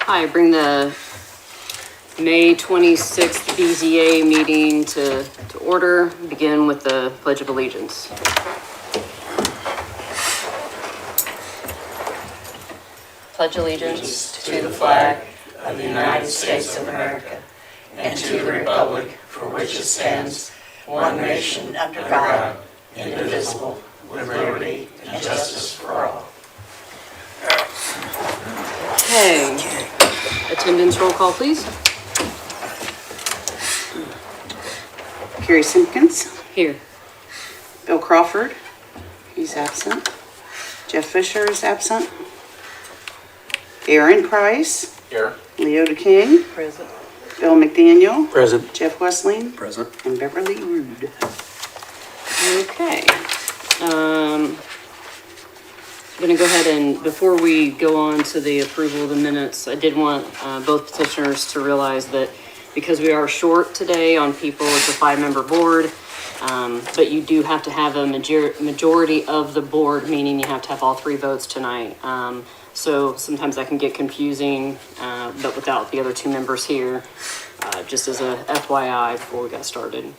Hi, bring the May 26th BZA meeting to order. Begin with the Pledge of Allegiance. Pledge allegiance to the flag of the United States of America and to the republic for which it stands, one nation under God, indivisible, with liberty and justice for all. Okay. Attendance roll call, please. Carrie Simpkins. Here. Bill Crawford. He's absent. Jeff Fisher is absent. Aaron Price. Here. Leota King. Present. Bill McDaniel. Present. Jeff Westling. Present. And Beverly Rude. Okay. I'm going to go ahead and, before we go on to the approval of the minutes, I did want both petitioners to realize that because we are short today on people, it's a 5-member board, but you do have to have a majority of the board, meaning you have to have all 3 votes tonight. So sometimes that can get confusing, but without the other 2 members here, just as a FYI before we got started.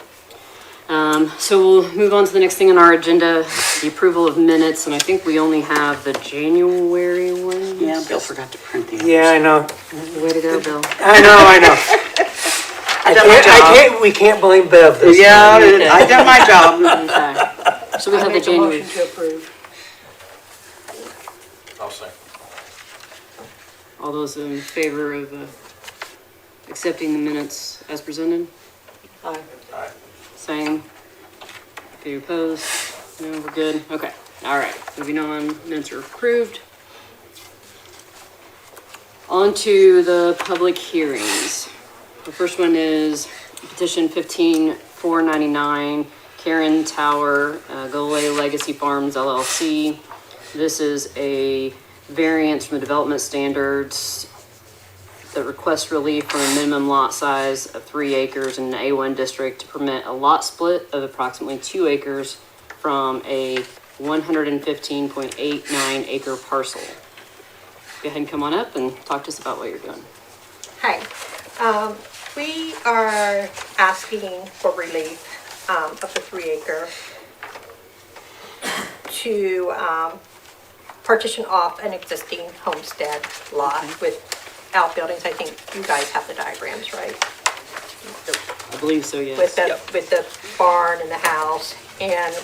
So we'll move on to the next thing on our agenda, the approval of minutes, and I think we only have the January one. Yeah, Bill forgot to print the others. Yeah, I know. Way to go, Bill. I know. We can't blame Bev this Yeah, time. I done my job. Okay. So we have the Make a January. motion to approve. I'll say. All those in favor of accepting the minutes as presented? Aye. Aye. Same. If you opposed? No, we're good. Okay. All right. Moving on. Minutes are approved. On to the public hearings. The first one is Petition 15499, Karen Tower, Golay Legacy Farms LLC. This is a variance from the development standards that requests relief from a minimum lot size of 3 acres in an A1 district to permit a lot split of approximately 2 acres from a 115.89 acre parcel. Go ahead and come on up and talk to us about what you're doing. Hi. We are asking for relief of the 3 acre to partition off an existing homestead lot with outbuildings. I think you guys have the diagrams, right? I believe so, yes. With the barn and the house. And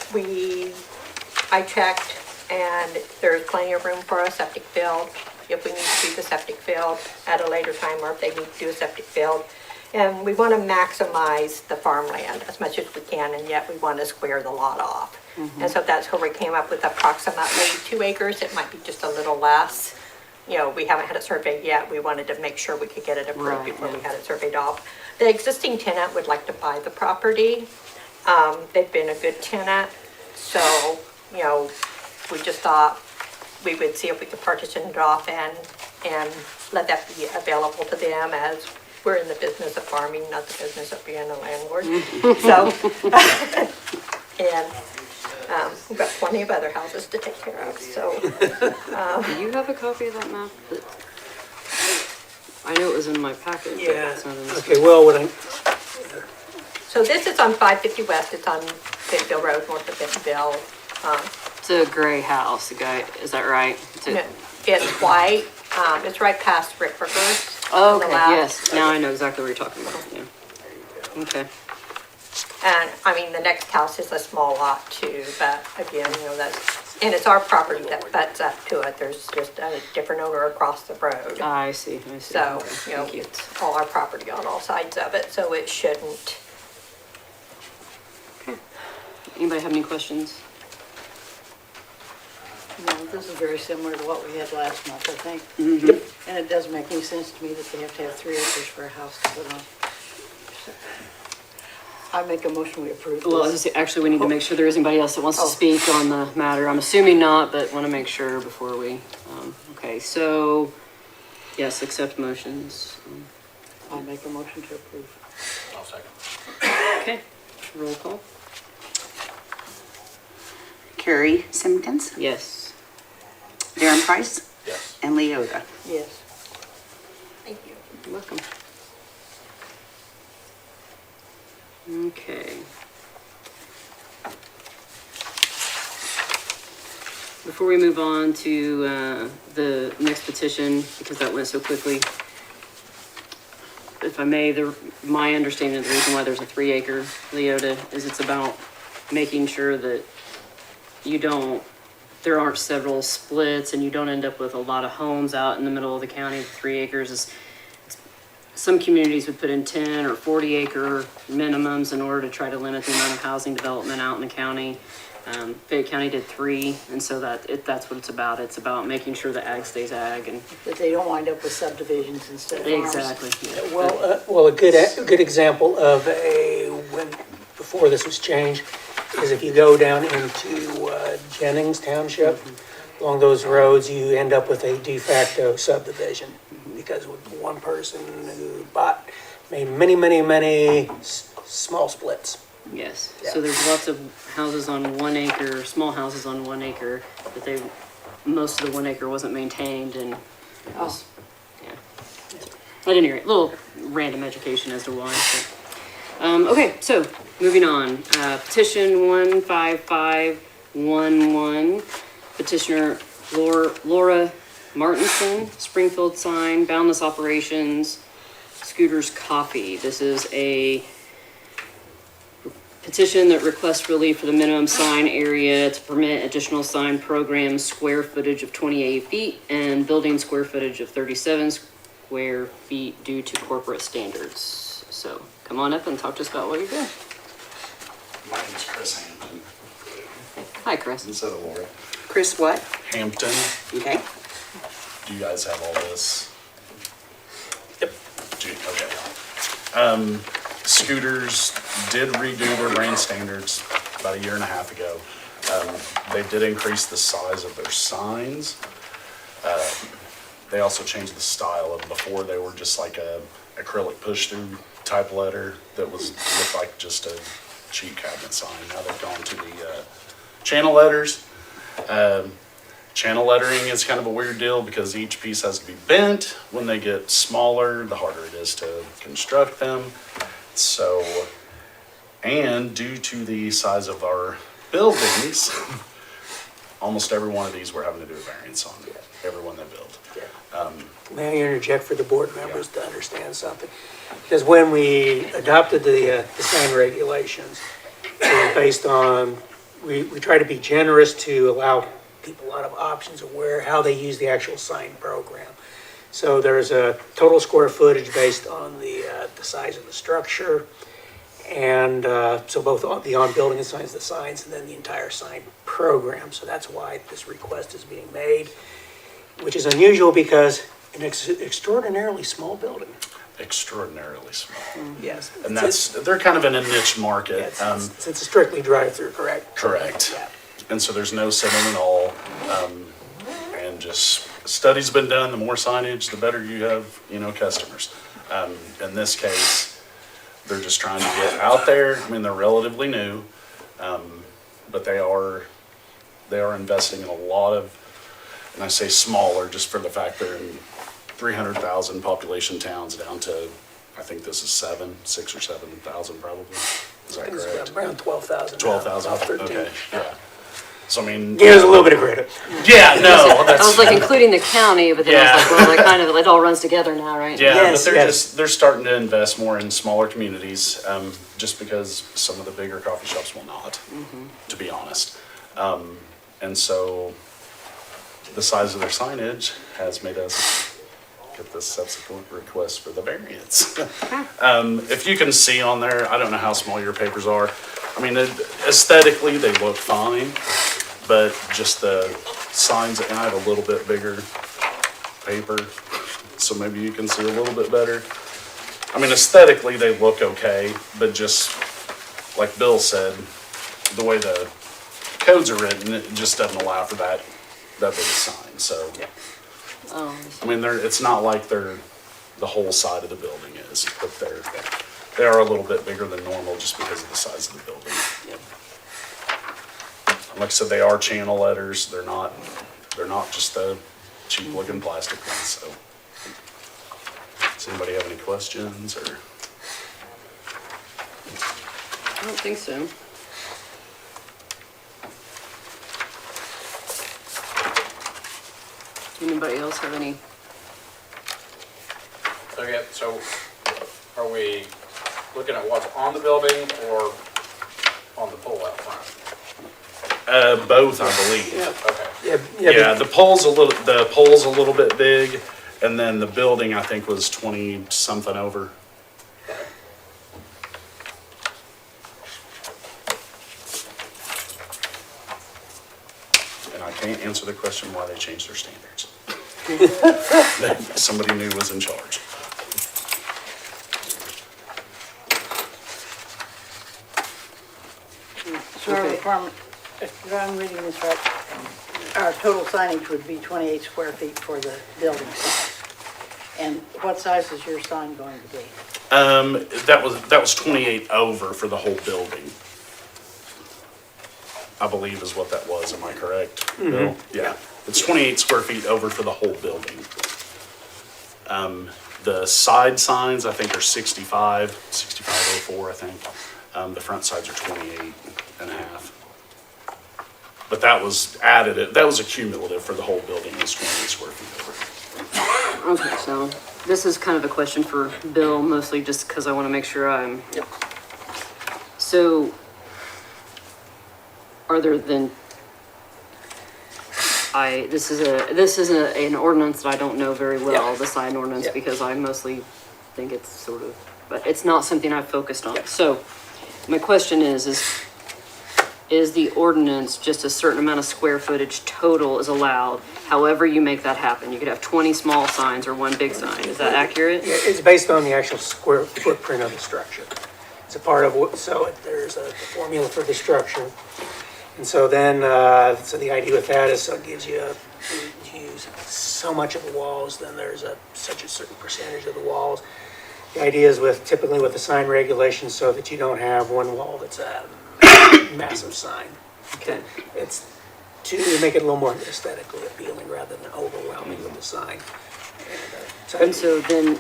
I checked, and there's plenty of room for a septic field if we need to do the septic field at a later time, or if they need to do a septic field. And we want to maximize the farmland as much as we can, and yet we want to square the lot off. And so that's where we came up with approximately 2 acres. It might be just a little less. You know, we haven't had it surveyed yet. We wanted to make sure we could get it approved Right, before yeah. we had it surveyed off. The existing tenant would like to buy the property. They've been a good tenant, so, you know, we just thought we would see if we could partition it off and let that be available to them, as we're in the business of farming, not the business of being a landlord. So, and we've got plenty of other houses to take care of, so. Do you have a copy of that map? I know it was in my packet. But Yeah. it's not in this. Okay, well, So this is on 550 West, it's on Bentonville Road, north of Bentonville. It's a gray house, the guy, is that right? It's white, it's right past Ripburger's. Oh, on the okay, left. yes. Now I know exactly what you're talking about, yeah. Okay. And, I mean, the next house is a small lot too, but again, you know, and it's our property that butts up to it. There's just a different owner across the road. I see. So, Okay, you know, thank you. it's all our property on all sides of it, so it shouldn't. Anybody have any questions? No, this is very similar to what we had last month, I think. And it doesn't make any sense to me that they have to have 3 acres for a house to put on. I make a motion we approve Well, this. actually, we need to make sure there is anybody else that wants to Oh. speak on the matter. I'm assuming not, but want to make sure before we, okay, so, yes, accept motions. I make a motion to approve. I'll second. Okay, roll call. Carrie Simpkins. Yes. Aaron Price. Yes. And Leota. Yes. Welcome. Okay. Before we move on to the next petition, because that went so quickly, if I may, my understanding of the reason why there's a 3-acre Leota is it's about making sure that there aren't several splits and you don't end up with a lot of homes out in the middle of the county. 3 acres is, some communities would put in 10 or 40-acre minimums in order to try to limit the amount of housing development out in the county. Fayette County did 3, and so that's what it's about. It's about making sure that ag stays ag, and That they don't wind up with subdivisions instead of farms. exactly. Yeah. Well, a good example of before this was changed, is if you go down into Jennings Township, along those roads, you end up with a de facto subdivision, because with one person who made many small splits. Yes. Yeah. So there's lots of houses on 1 acre, small houses on 1 acre, but most of the 1 acre wasn't maintained, and it was, yeah. At any rate, little random education as to why. Okay, so moving on. Petition 15511, petitioner Laura Martinson, Springfield Sign, Boundless Operations, Scooters Coffee. This is a petition that requests relief for the minimum sign area to permit additional sign programs, square footage of 28 feet, and building square footage of 37 square feet due to corporate standards. So come on up and talk to us about what you're doing. My name is Chris Hampton, Hi, Chris. instead of Laura. Chris what? Hampton, Okay. do you guys have all this? Yep. Okay. Scooters did redo their brand standards about 1.5 years ago. They did increase the size of their signs. They also changed the style of them. Before, they were just like a acrylic push-through type letter that looked like just a cheap cabinet sign. Now they've gone to the channel letters. Channel lettering is kind of a weird deal because each piece has to be bent. When they get smaller, the harder it is to construct them. So, and due to the size of our buildings, almost every one of these we're having to do a variance on, every one they build. May I interject for the board members to understand something? Because when we adopted the sign regulations, it was based on, we try to be generous to allow people a lot of options of how they use the actual sign program. So there's a total square footage based on the size of the structure, and so both the on-building signs, the signs, and then the entire sign program. So that's why this request is being made, which is unusual because an extraordinarily small building. Extraordinarily small. Yes. And they're kind of in a niche market. It's a strictly drive-through, correct? Correct. Yeah. And so there's no sitting at all. And just studies been done, the more signage, the better you have, customers. In this case, they're just trying to get out there. I mean, they're relatively new, but they are investing in a lot of, and I say smaller just for the fact they're in 300,000 population towns down to, I think this is 6 or 7,000 probably. Is that It's correct? around 12,000. 12,000? 13. Okay, yeah. So I mean. Give us a little bit of credit. Yeah, no, I was that's, like including the county, but then I was like, well, it all runs together now, right? yeah, Yes, but yes. they're starting to invest more in smaller communities, just because some of the bigger coffee shops will not, to be honest. And so the size of their signage has made us get this subsequent request for the variance. If you can see on there, I don't know how small your papers are. I mean, aesthetically, they look fine, but just the signs, and I have a little bit bigger paper, so maybe you can see a little bit better. I mean, aesthetically, they look okay, but just like Bill said, the way the codes are written, it just doesn't allow for that big a sign, so. Oh, I mean, it's not like the whole side of the building is, but they are a little bit bigger than normal just because of the size of the building. yep. Like I said, they are channel letters. They're not just the cheap looking plastic ones, so. Does anybody have any questions or? I don't think so. Anybody else have any? Okay, so are we looking at what's on the building or on the pole out front? Both, I believe. Okay. Yeah, the pole's a little bit big, and then the building, I think, was 20 something over. And I can't answer the question why they changed their standards. That somebody new was in charge. So our Okay. requirement, if I'm reading this right, our total signage would be 28 square feet for the building size. And what size is your sign going to be? That was 28 over for the whole building. I believe is what that was, am I correct? Bill? Yeah, it's 28 square feet over for the whole building. The side signs, I think, are 6504, I think. The front sides are 28 and a half. But that was added, that was a cumulative for the whole building, it's 28 square feet over. Okay, so this is kind of a question for Bill, mostly just because I want to make sure I'm. Yep. So, are there then? This is an ordinance that I don't know very well, Yeah. the sign ordinance, Yeah. because I mostly think it's sort of, but it's not something I've focused on. So, my question is the ordinance just a certain amount of square footage total is allowed? However you make that happen, you could have 20 small signs or one big sign, is that accurate? Yeah, it's based on the actual square footprint of the structure. It's a part of what, so there's a formula for the structure. And so then, so the idea with that is, so it gives you, you use so much of the walls, then there's such a certain percentage of the walls. The idea is typically with the sign regulations, so that you don't have one wall that's a massive sign. Okay. It's to make it a little more aesthetically appealing rather than overwhelming with the sign. And so then,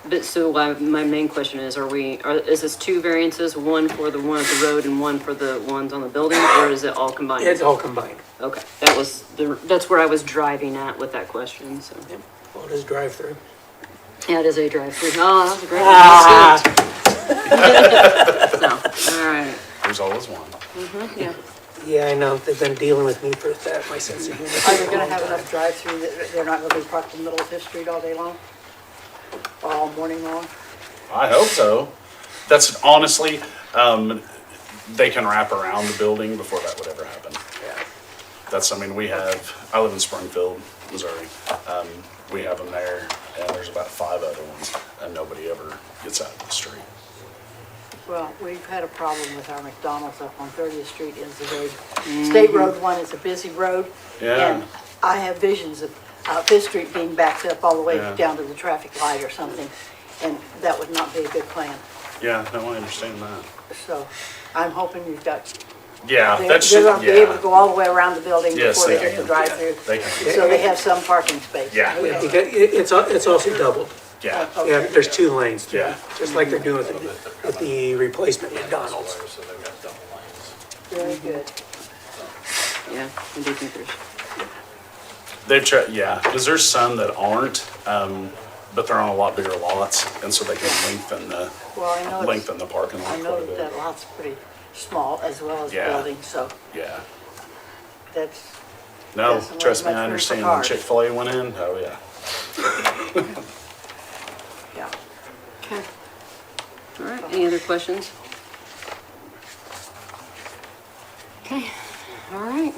but so my main question is, is this two variances, one for the one at the road and one for the ones on the building, or is it all combined? It's all combined. Okay, that's where I was driving at with that question, so. Yep. Well, it is drive-through. Yeah, it is a drive-through. Oh, that's a great one. So, all right, There's always one. yeah. Yeah, I know. They've been dealing with me for that, my sense of humor. Are they gonna have enough drive-through that they're not gonna be parked in the middle of Fifth Street all day long? Or all morning long? I hope so. That's honestly, they can wrap around the building before that would ever happen. Yeah. That's, I mean, I live in Springfield, Missouri. We have them there, and there's about 5 other ones, and nobody ever gets out of the street. Well, we've had a problem with our McDonald's up on 30th Street is the road. State Road 1 is a busy road. Yeah. And I have visions of Fifth Street being backed up all the way Yeah. down to the traffic light or something. And that would not be a good plan. Yeah, no, I understand that. So I'm hoping you've got, Yeah, they're that should, gonna be able to yeah. go all the way around the building Yes, before they they hit the can. drive-through. They can, So they have some parking space. yeah, It's also doubled. yeah. Yeah, there's 2 lanes through, Yeah. just like they're doing with the replacement McDonald's. So they've got double lanes. Very good. Yeah, I do think there's, They've tried, yeah, because there's some that aren't, but they're on a lot bigger lots, and so they can Well, I know lengthen the parking lot I quite know a that bit. that lot's pretty small as well as Yeah. building, so Yeah. that's, No, Yes, trust me, much I room for understand. When cars. Chick-fil-A went in, oh yeah. yeah. okay. All right, any other questions? Okay, all right.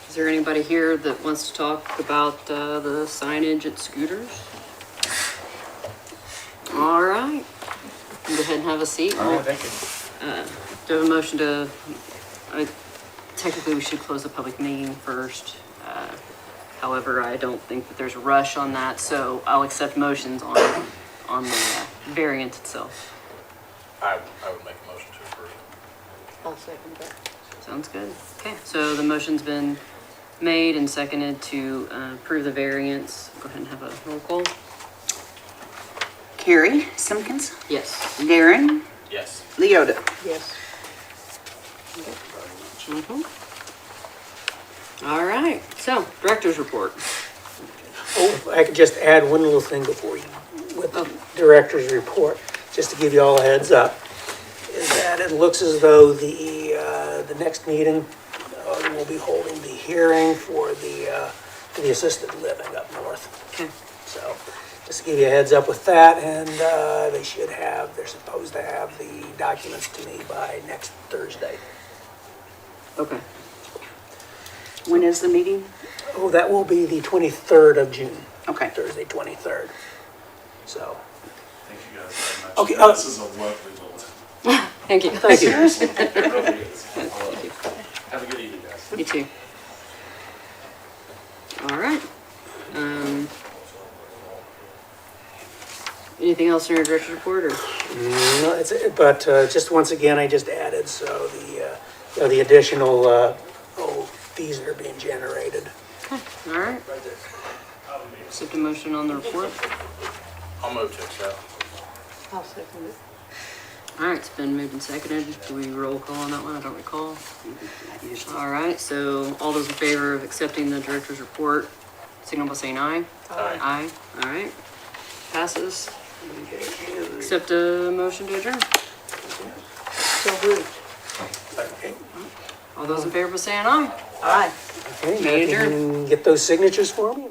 Is there anybody here that wants to talk about the signage at Scooters? All right, go ahead and have a seat. All right, thank you. Do I have a motion to, technically we should close the public meeting first. However, I don't think that there's a rush on that, so I'll accept motions on the variance itself. I would make a motion to approve. I'll second that. Sounds good. Okay, so the motion's been made and seconded to approve the variance. Go ahead and have a roll call. Carrie Simpkins, Yes. Darren, Yes. Leota. Yes. All right, so, director's report. Oh, I could just add one little thing before you, with the director's report, just to give you all a heads up, is that it looks as though the next meeting, we'll be holding the hearing for the assisted living up north. Okay. So, just to give you a heads up with that, and they're supposed to have the documents to me by next Thursday. Okay. When is the meeting? Oh, that will be the 23rd of June. Okay. Thursday, 23rd. So, Thank you guys very much. Okay, This is a lovely little, Thank you. thank you. it really is. Have a good evening, guys. You too. All right. Anything else in your director's report, or? No, it's, but just once again, I just added, so the additional fees that are being generated. All right. Accept a motion on the report. I'll move to accept. I'll second it. All right, it's been moved and seconded. Do we roll call on that one? I don't recall. All right, so all those in favor of accepting the director's report, signal by saying aye. Aye. Aye, all right. Passes. Accept a motion to adjourn. So moved. All those in favor by saying aye. Aye. Okay, now Meeting if you can get those signatures for me?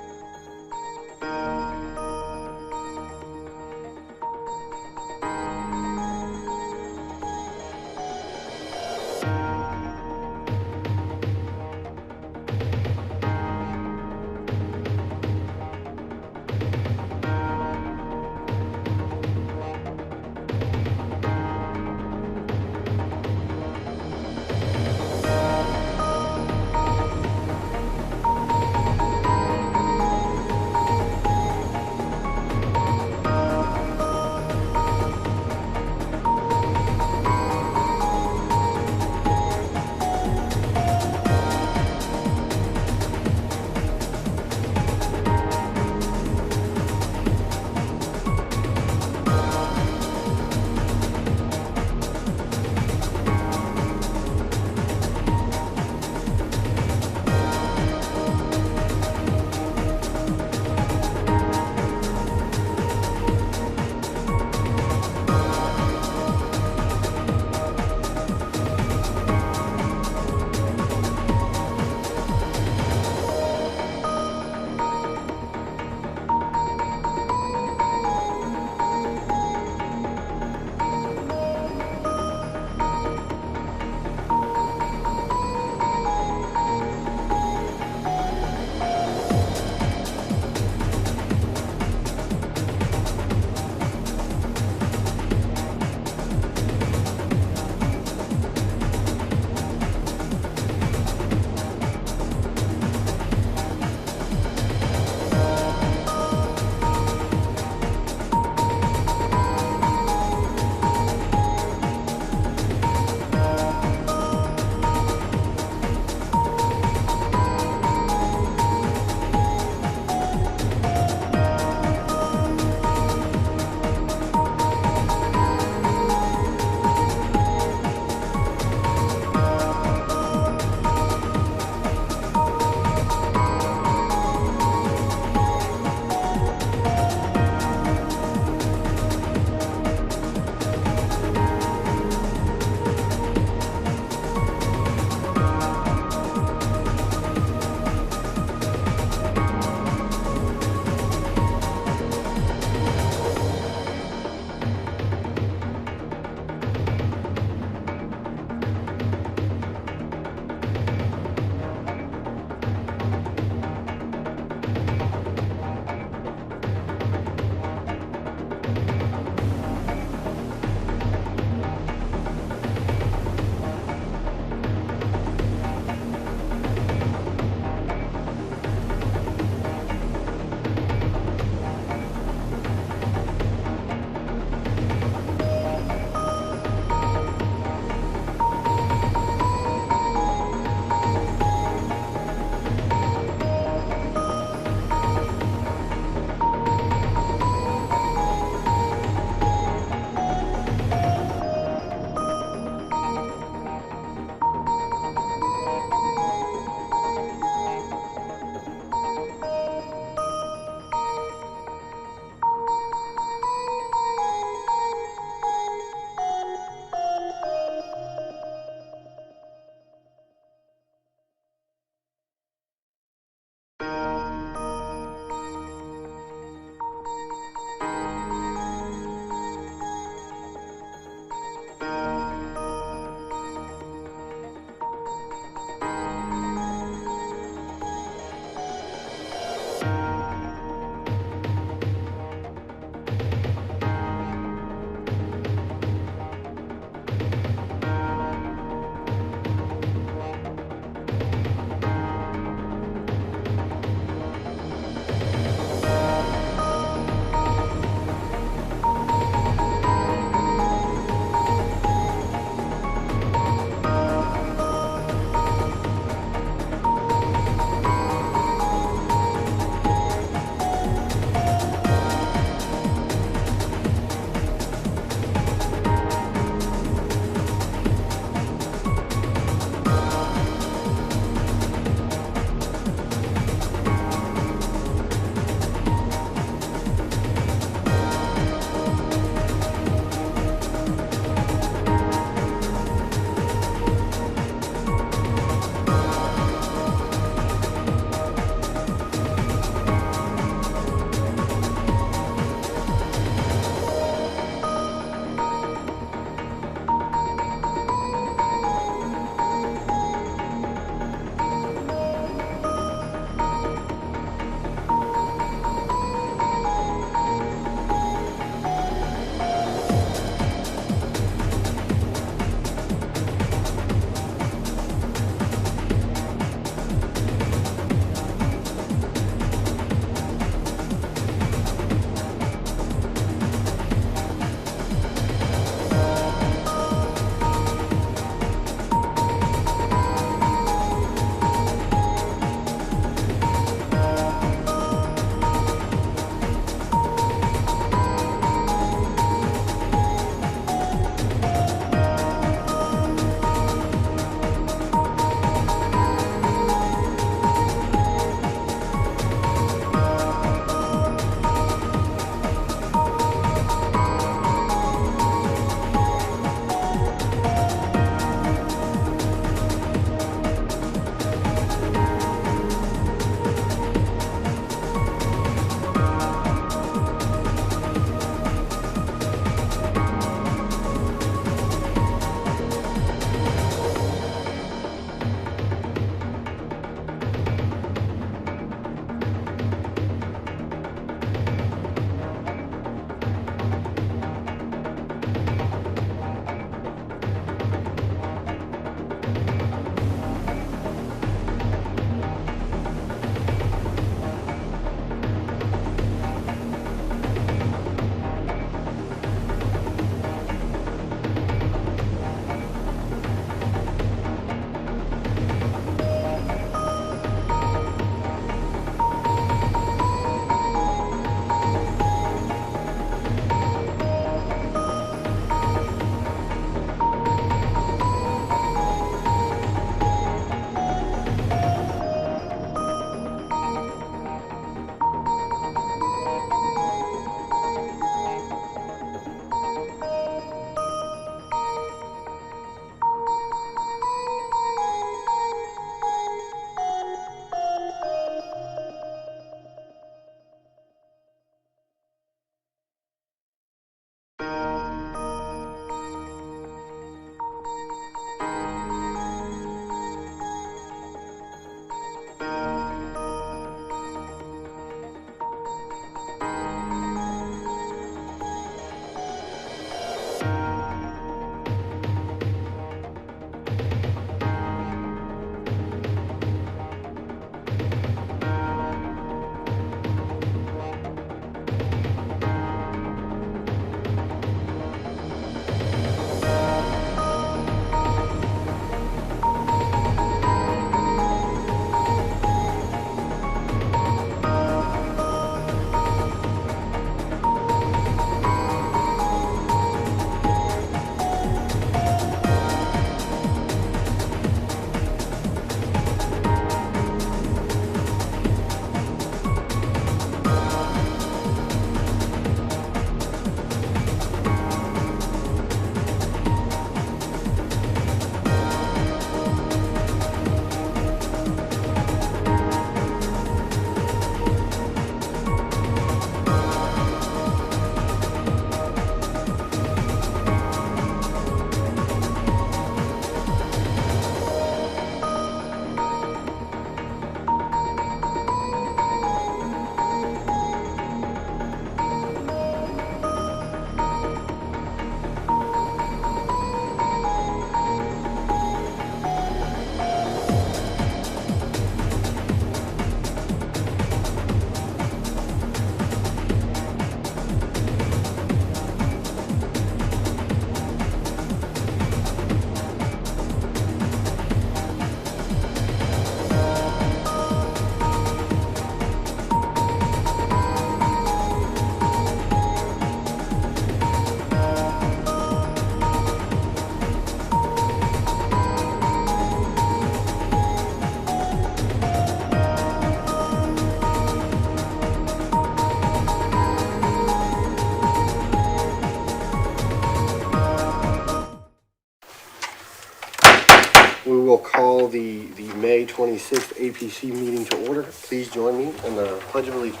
will call the May 26th APC meeting to order. Please join me in the Pledge of Allegiance.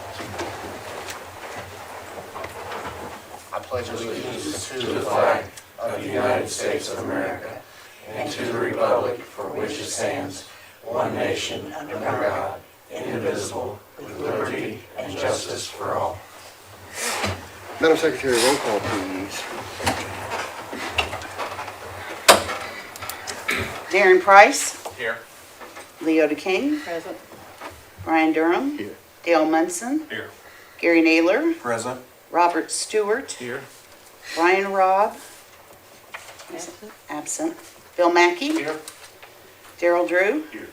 I pledge allegiance to the flag of the United States of America and to the republic for which it stands, one nation, under God, indivisible, with liberty and justice for all. Madam Secretary, roll call, please. Darren Price, Here. Leo DeKing, Present. Brian Durham, Here. Dale Munson, Here. Gary Naylor, Present. Robert Stewart, Here. Brian Robb, Absent. absent, Bill Mackey, Here. Daryl Drew, Here.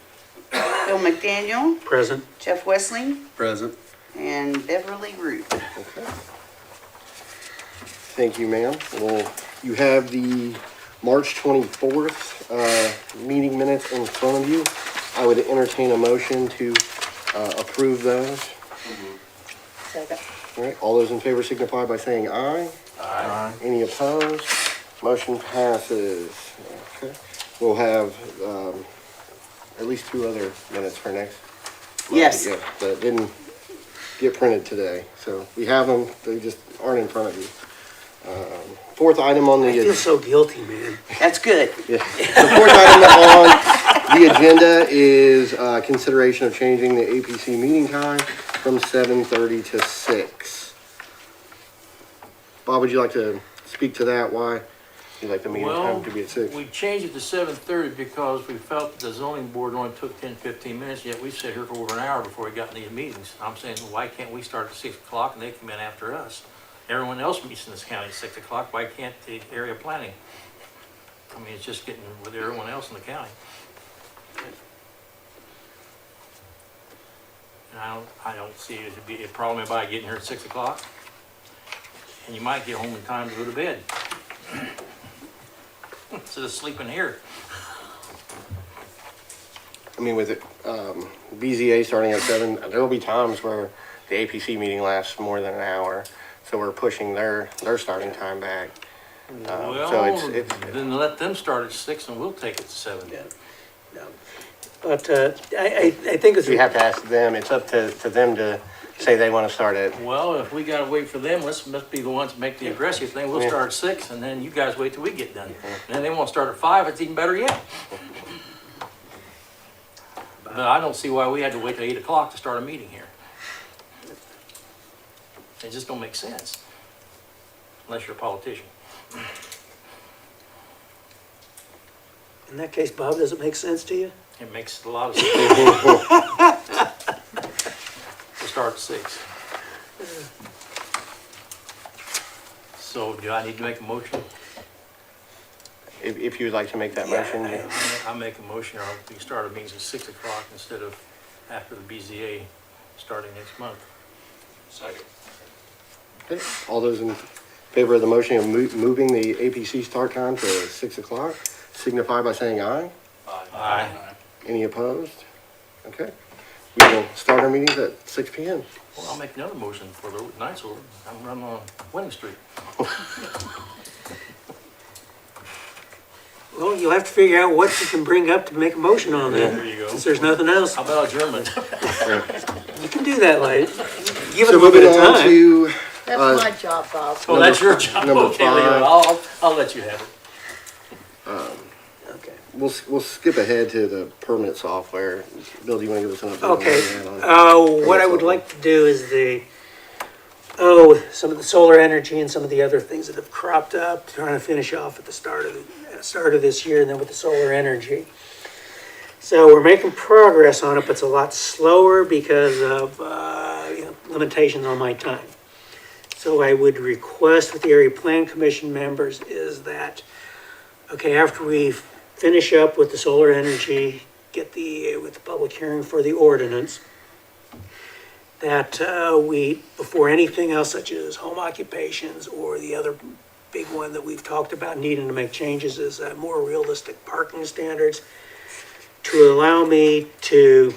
Bill McDaniel, Present. Jeff Wesley, Present. and Beverly Root. Okay. Thank you, ma'am. Well, you have the March 24th meeting minutes in front of you. I would entertain a motion to approve those. Second. All right, all those in favor signify by saying aye. Aye. Any opposed? Motion passes. Okay. We'll have at least 2 other minutes for next. Yes. Yeah, that didn't get printed today. So we have them, they just aren't in front of you. Fourth item on the I feel so guilty, man. That's good. yeah. The fourth item on the agenda is consideration of changing the APC meeting time from 7:30 to 6. Bob, would you like to speak to that? Why you'd like the meeting time to be at 6? We changed it to 7:30 because we felt that the zoning board only took 10, 15 minutes, yet we sat here for over an hour before we got in these meetings. I'm saying, why can't we start at 6 o'clock and they come in after us? Everyone else meets in this county at 6 o'clock, why can't the area planning? I mean, it's just getting with everyone else in the county. And I don't see it to be a problem by getting here at 6 o'clock. And you might get home in time to go to bed. Instead of sleeping here. I mean, with it, BZA starting at 7, there will be times where the APC meeting lasts more than an hour. So we're pushing their starting time back. So Well, it's then let them start at 6 and we'll take it to 7. But I think it's, we have to ask them, it's up to them to say they want to start at, Well, if we gotta wait for them, let's be the ones to make the aggressive thing. We'll start at 6 and then you guys wait till we get done. And then they won't start at 5, it's even better yet. But I don't see why we had to wait till 8 o'clock to start a meeting here. It just don't make sense. Unless you're a politician. in that case, Bob, does it make sense to you? It makes a lot of sense. To start at 6. So do I need to make a motion? if you would like to make that motion. yeah. I make a motion, or we start our meetings at 6 o'clock instead of after the BZA starting next month. Second. Okay. All those in favor of the motion of moving the APC start time to 6 o'clock, signify by saying aye. Aye. Any opposed? Okay. We will start our meetings at 6 p.m. Well, I'll make another motion for the night's over. I'm running on winning streak. Well, you'll have to figure out what you can bring up to make a motion on There then, you go. since there's nothing else. How about adjournment? You can do that later. Give it So a little bit moving of on time. to That's my job, Bob. Oh, that's your job. number Okay, Leo, 5. I'll let you have it. Okay. We'll skip ahead to the permit software. Bill, do you want to give us an update? Okay, on that on- what I would like to do is some of the solar energy and some of the other things that have cropped up, trying to finish off at the start of this year and then with the solar energy. So we're making progress on it, but it's a lot slower because of, limitations on my time. So I would request with the Area Plan Commission members is that, okay, after we finish up with the solar energy, with the public hearing for the ordinance, that we, before anything else such as home occupations or the other big one that we've talked about needing to make changes is more realistic parking standards, to allow me to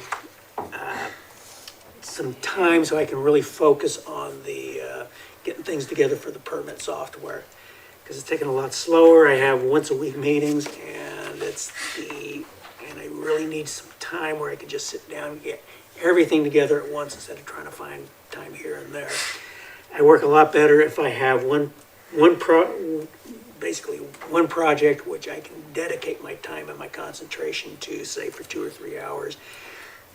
some time so I can really focus on the getting things together for the permit software. Because it's taking a lot slower. I have once a week meetings and it's the and I really need some time where I can just sit down and get everything together at once instead of trying to find time here and there. I work a lot better if I have basically one project which I can dedicate my time and my concentration to, say for 2 or 3 hours.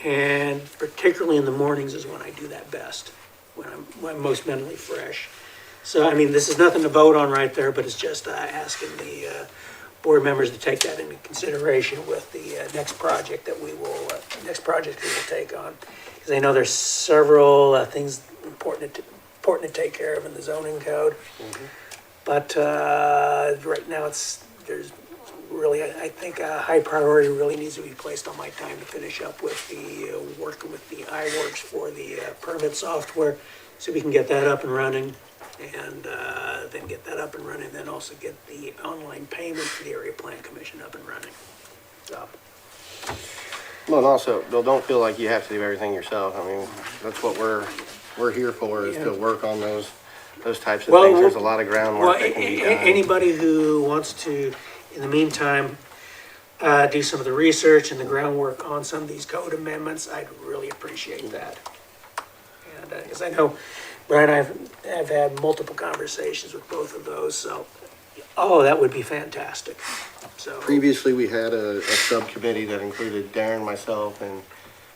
And particularly in the mornings is when I do that best, when I'm most mentally fresh. So, I mean, this is nothing to vote on right there, but it's just asking the board members to take that into consideration with the next project we will take on. Because I know there's several things important to take care of in the zoning code. But right now there's really, I think a high priority really needs to be placed on my time to finish up with the, working with the iWorks for the permit software, so we can get that up and running, and then get that up and running, then also get the online payment for the area plan commission up and running. So, Well, and also, Bill, don't feel like you have to do everything yourself. I mean, that's what we're here for, is to work on those types of things. There's a lot of groundwork that can be done. Anybody who wants to, in the meantime, do some of the research and the groundwork on some of these code amendments, I'd really appreciate that. And, because I know Brian and I have had multiple conversations with both of those, so, that would be fantastic, so. Previously, we had a subcommittee that included Darren, myself, and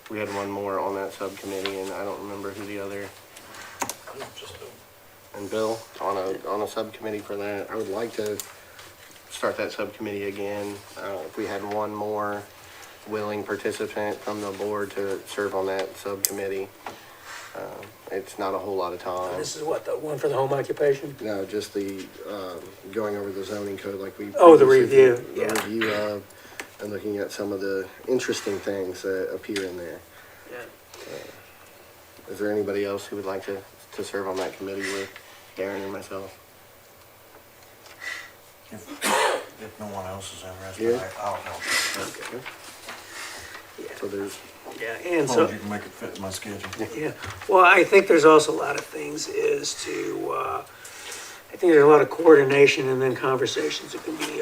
we had one more on that subcommittee, and I don't remember who the other, and Bill, on a subcommittee for that. I would like to start that subcommittee again. If we had one more willing participant from the board to serve on that subcommittee. It's not a whole lot of time. This is what, the one for the home occupation? No, just the, going over the zoning code like we. Oh, the previously review, did, yeah. The review of, and looking at some of the interesting things that appear in there. Yeah. Is there anybody else who would like to serve on that committee with Darren and myself? If no one else is interested, Yeah. I'll help. Okay. Yeah. So there's, Yeah, and As long so, as you can make it fit in my schedule. yeah, well, I think there's also a lot of things is to, I think there's a lot of coordination and then conversations that can be,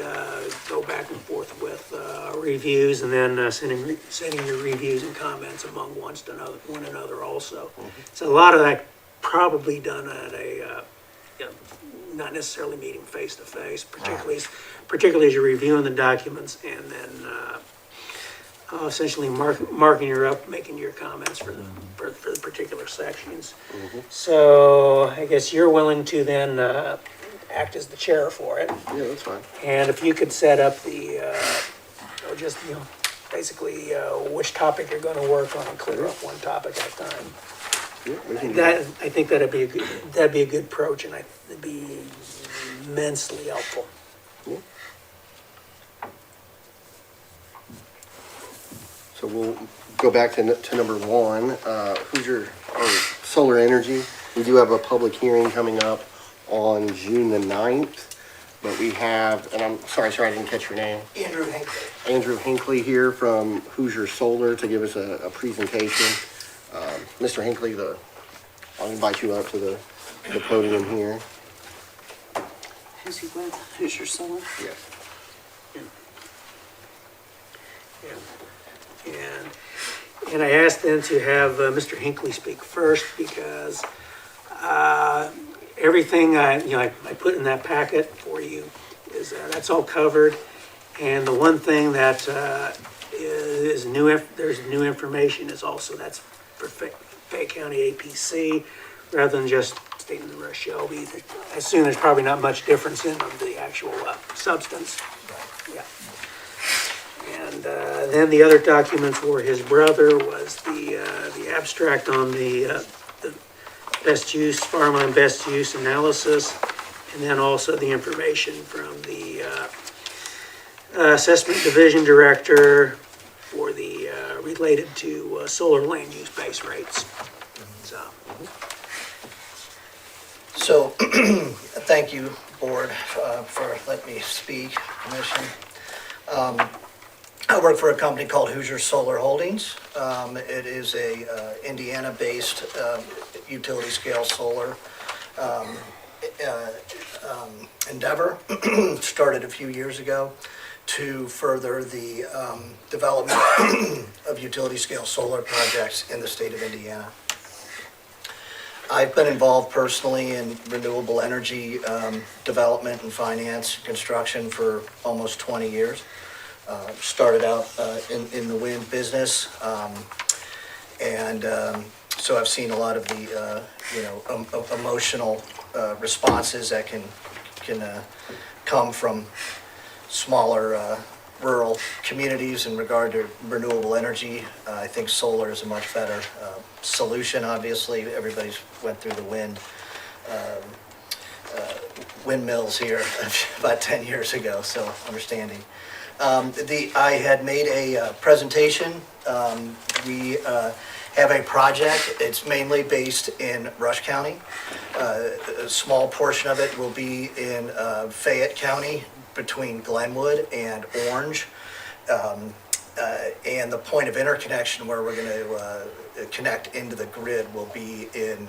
go back and forth with, reviews, and then, sending your reviews and comments among one another also. So a lot of that probably done at a, not necessarily meeting face to face, particularly as you're reviewing the documents, and then, essentially marking your up, making your comments for the particular sections. So I guess you're willing to then act as the chair for it. yeah, that's fine. And if you could set up the, or just, basically which topic you're going to work on and clear up one topic at a time. Yeah, we can do That, I think that'd be a good approach, and it'd be immensely helpful. Yeah. So we'll go back to number one, Hoosier, or solar energy. We do have a public hearing coming up on June the 9th, but we have, and I'm sorry, I didn't catch your name. Andrew Hinckley. Andrew Hinckley here from Hoosier Solar to give us a presentation. Mr. Hinckley, I'll invite you up to the podium here. Who's he with? Who's your solar? Yes. And I asked them to have Mr. Hinckley speak first, because everything I put in that packet for you is, that's all covered. And the one thing that is new, there's new information is also, that's for Fayette County APC, rather than just stating the rest shall be. I assume there's probably not much difference in the actual substance. Yeah. And then the other documents for his brother was the abstract on the best use, farmland best use analysis, and then also the information from the assessment division director for the related to solar land use base rates. So, thank you, board, for letting me speak, commission. I work for a company called Hoosier Solar Holdings. It is a Indiana-based utility scale solar endeavor. Started a few years ago. to further the development of utility-scale solar projects in the state of Indiana. I've been involved personally in renewable energy development and finance, construction for almost 20 years. Started out in the wind business, and so I've seen a lot of the emotional responses that can come from smaller rural communities in regard to renewable energy. I think solar is a much better solution. Obviously, everybody's went through the windmills here about 10 years ago, so understanding. I had made a presentation. We have a project. It's mainly based in Rush County. A small portion of it will be in Fayette County between Glenwood and Orange. And the point of interconnection where we're going to connect into the grid will be in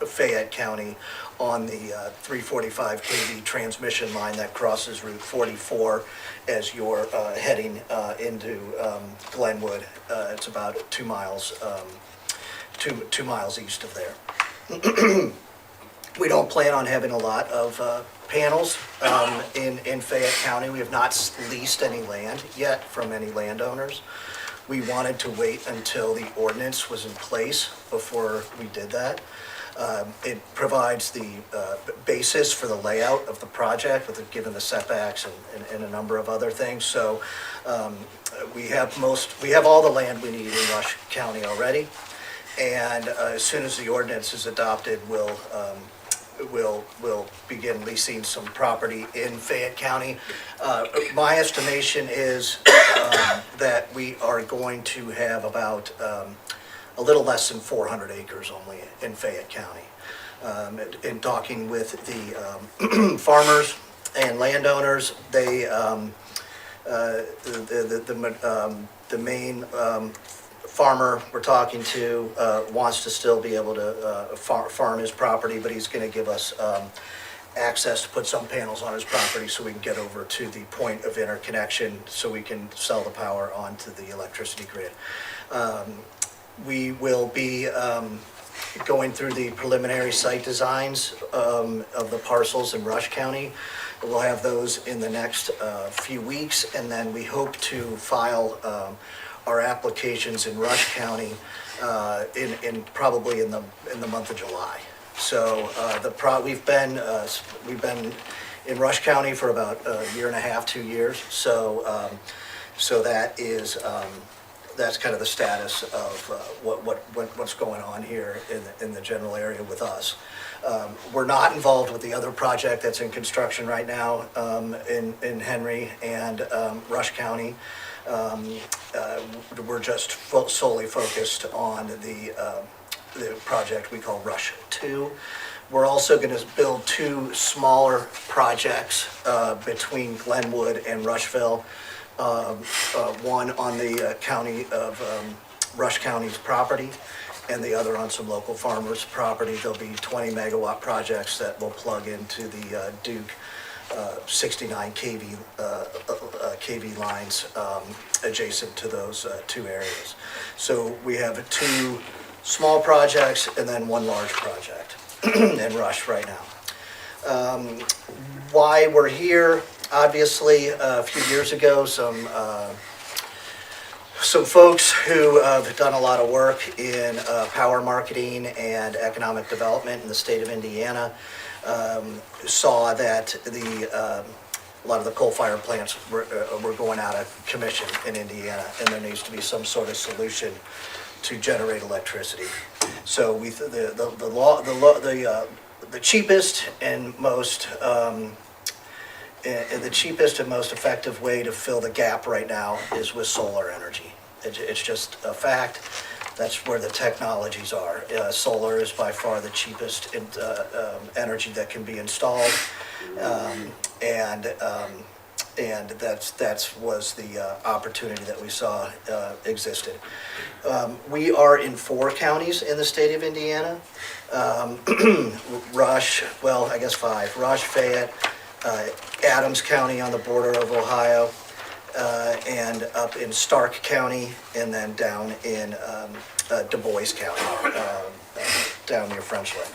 Fayette County on the 345 kV transmission line that crosses Route 44 as you're heading into Glenwood. It's about 2 miles, 2 miles east of there. We don't plan on having a lot of panels in Fayette County. We have not leased any land yet from any landowners. We wanted to wait until the ordinance was in place before we did that. It provides the basis for the layout of the project, given the setbacks and a number of other things. So we have all the land we need in Rush County already. And as soon as the ordinance is adopted, we'll begin leasing some property in Fayette County. My estimation is that we are going to have about a little less than 400 acres only in Fayette County. In talking with the farmers and landowners, they the main farmer we're talking to wants to still be able to farm his property, but he's going to give us access to put some panels on his property so we can get over to the point of interconnection so we can sell the power onto the electricity grid. We will be going through the preliminary site designs of the parcels in Rush County. We'll have those in the next few weeks, and then we hope to file our applications in Rush County in probably in the month of July. So we've been in Rush County for about a year and a half, 2 years. So that is that's kind of the status of what's going on here in the general area with us. We're not involved with the other project that's in construction right now in Henry and Rush County. We're just solely focused on the project we call Rush 2. We're also going to build 2 smaller projects between Glenwood and Rushville. One on the county of Rush County's property, and the other on some local farmers' property. There'll be 20 megawatt projects that will plug into the Duke 69 kV kV lines adjacent to those 2 areas. So we have 2 small projects and then 1 large project in Rush right now. Why we're here, obviously, a few years ago, some folks who have done a lot of work in power marketing and economic development in the state of Indiana saw that a lot of the coal-fired plants were going out of commission in Indiana, and there needs to be some sort of solution to generate electricity. So the cheapest and most effective way to fill the gap right now is with solar energy. It's just a fact. That's where the technologies are. Solar is by far the cheapest energy that can be installed, and that was the opportunity that we saw existed. We are in 4 counties in the state of Indiana. Rush, well, I guess 5. Rush, Fayette, Adams County on the border of Ohio, and up in Stark County, and then down in Du Bois County, down near French Lick.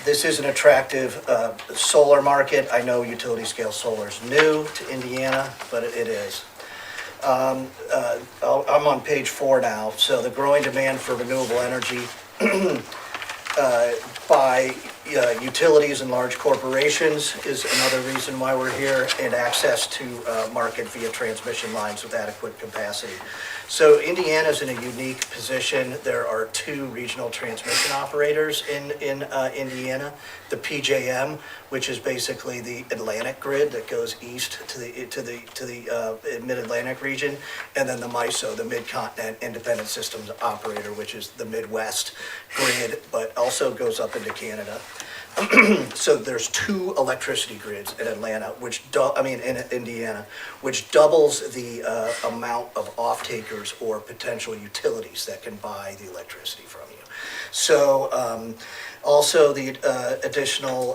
This is an attractive solar market. I know utility scale solar is new to Indiana, but it is. I'm on page 4 now. So the growing demand for renewable energy by utilities and large corporations is another reason why we're here, and access to market via transmission lines with adequate capacity. So Indiana's in a unique position. There are 2 regional transmission operators in Indiana. The PJM, which is basically the Atlantic grid that goes east to the Mid-Atlantic region, and then the MISO, the Mid-Continent Independent Systems Operator, which is the Midwest grid, but also goes up into Canada. So there's 2 electricity grids in Atlanta, in Indiana, which doubles the amount of off-takers or potential utilities that can buy the electricity from you. So also the additional,